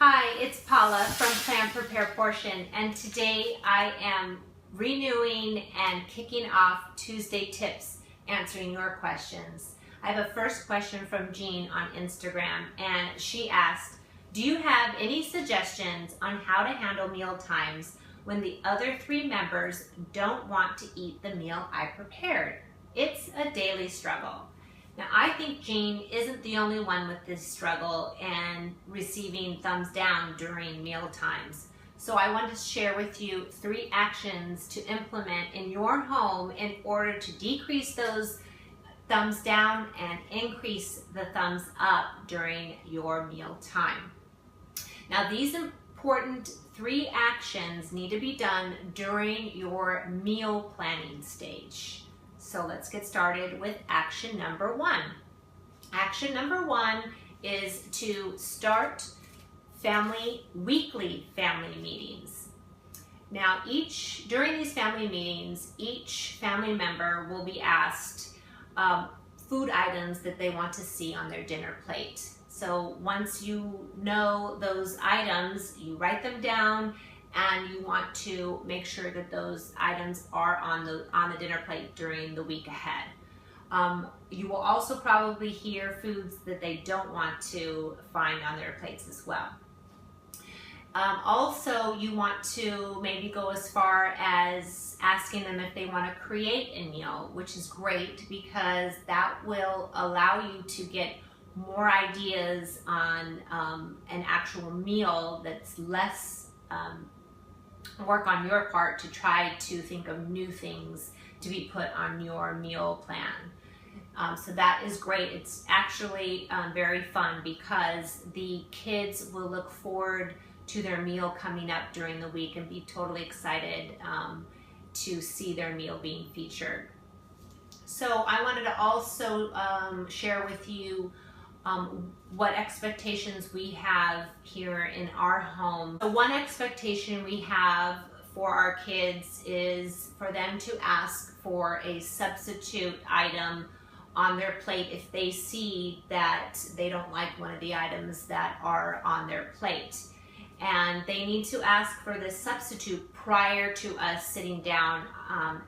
Hi, it's Paula from Plan, Prepare, Portion, and today I am renewing and kicking off Tuesday Tips, answering your questions. I have a first question from Jean on Instagram, and she asked, do you have any suggestions on how to handle meal times when the other 3 members don't want to eat the meal I prepared? It's a daily struggle. Now, I think Jean isn't the only one with this struggle and receiving thumbs down during meal times. So I wanted to share with you 3 actions to implement in your home in order to decrease those thumbs down and increase the thumbs up during your meal time. Now, these important 3 actions need to be done during your meal planning stage. So let's get started with action number 1. Action number 1 is to start weekly family meetings. Now, during these family meetings, each family member will be asked food items that they want to see on their dinner plate. So once you know those items, you write them down, and you want to make sure that those items are on the dinner plate during the week ahead. You will also probably hear foods that they don't want to find on their plates as well. Also, you want to maybe go as far as asking them if they want to create a meal, which is great because that will allow you to get more ideas on an actual meal that's less work on your part to try to think of new things to be put on your meal plan. So that is great. It's actually very fun because the kids will look forward to their meal coming up during the week and be totally excited to see their meal being featured. So I wanted to also share with you what expectations we have here in our home. The one expectation we have for our kids is for them to ask for a substitute item on their plate if they see that they don't like one of the items that are on their plate. And they need to ask for this substitute prior to us sitting down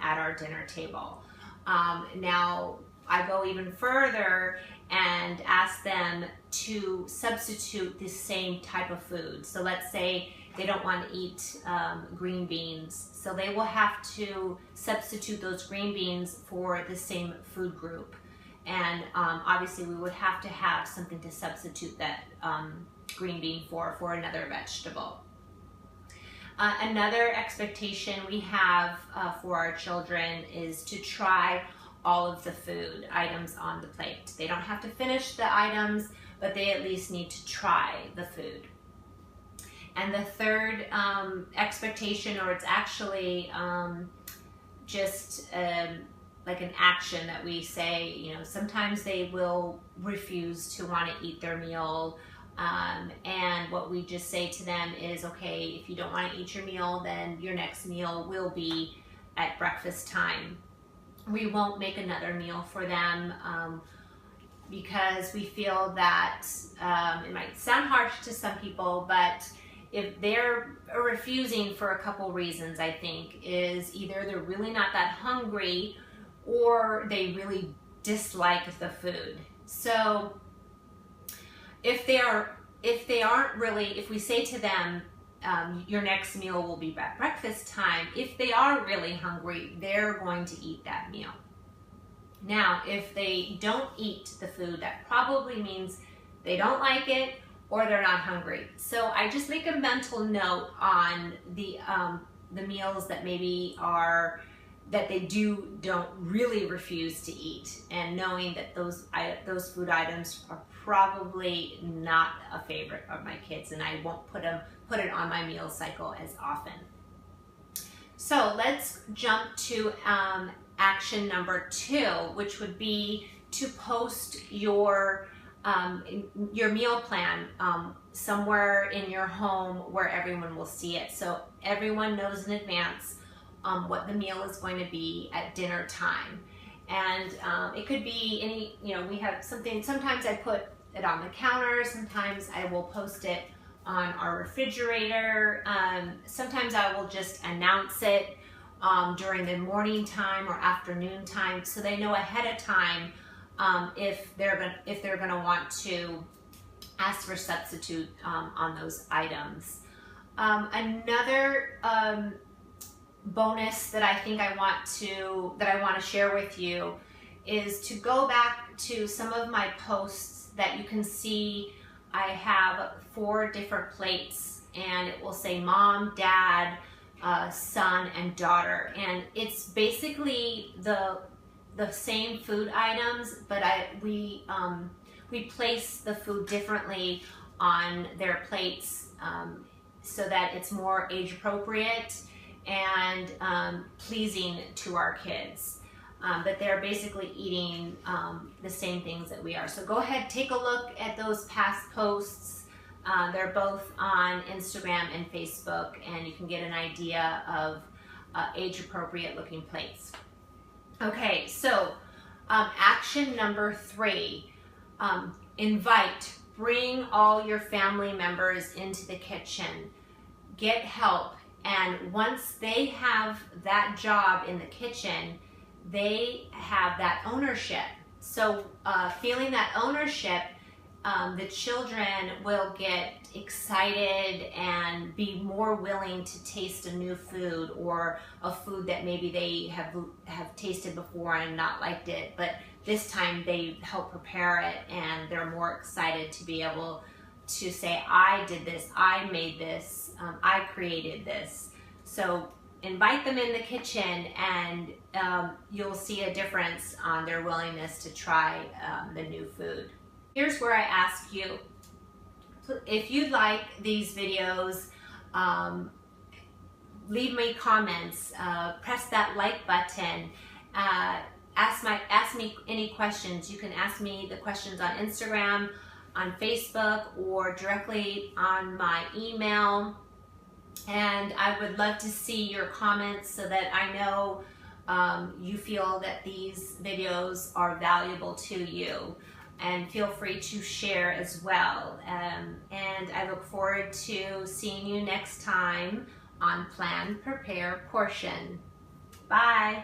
at our dinner table. Now, I go even further and ask them to substitute the same type of food. So let's say they don't want to eat green beans. So they will have to substitute those green beans for the same food group. And obviously we would have to have something to substitute that green bean for another vegetable. Another expectation we have for our children is to try all of the food items on the plate. They don't have to finish the items, but they at least need to try the food. And the third expectation, or it's actually just like an action that we say, you know, sometimes they will refuse to want to eat their meal. And what we just say to them is, okay, if you don't want to eat your meal, then your next meal will be at breakfast time. We won't make another meal for them because we feel that it might sound harsh to some people, but if they're refusing for a couple reasons, I think, is either they're really not that hungry or they really dislike the food. So if we say to them, your next meal will be at breakfast time, if they are really hungry, they're going to eat that meal. Now, if they don't eat the food, that probably means they don't like it or they're not hungry. So I just make a mental note on the meals that maybe that they don't really refuse to eat, and knowing that those food items are probably not a favorite of my kids, and I won't put it on my meal cycle as often. So let's jump to action number 2, which would be to post your meal plan somewhere in your home where everyone will see it. So everyone knows in advance what the meal is going to be at dinner time. And it could be any, we have something, sometimes I put it on the counter, sometimes I will post it on our refrigerator. Sometimes I will just announce it during the morning time or afternoon time, so they know ahead of time if they're gonna want to ask for substitute on those items. Another bonus that I think I want to share with you is to go back to some of my posts that you can see. I have 4 different plates, and it will say mom, dad, son, and daughter, and it's basically the same food items, but we place the food differently on their plates so that it's more age appropriate and pleasing to our kids. But they're basically eating the same things that we are. So go ahead, take a look at those past posts. They're both on Instagram and Facebook, and you can get an idea of age appropriate looking plates. Okay, so action number 3, bring all your family members into the kitchen, get help, and once they have that job in the kitchen, they have that ownership. So feeling that ownership, the children will get excited and be more willing to taste a new food or a food that maybe they have tasted before and not liked it, but this time they help prepare it, and they're more excited to be able to say, I did this, I made this, I created this. So invite them in the kitchen, and you'll see a difference on their willingness to try the new food. Here's where I ask you, if you like these videos, leave me comments, press that like button, ask me any questions. You can ask me the questions on Instagram, on Facebook, or directly on my email. And I would love to see your comments so that I know you feel that these videos are valuable to you. And feel free to share as well. And I look forward to seeing you next time on Plan, Prepare, Portion. Bye.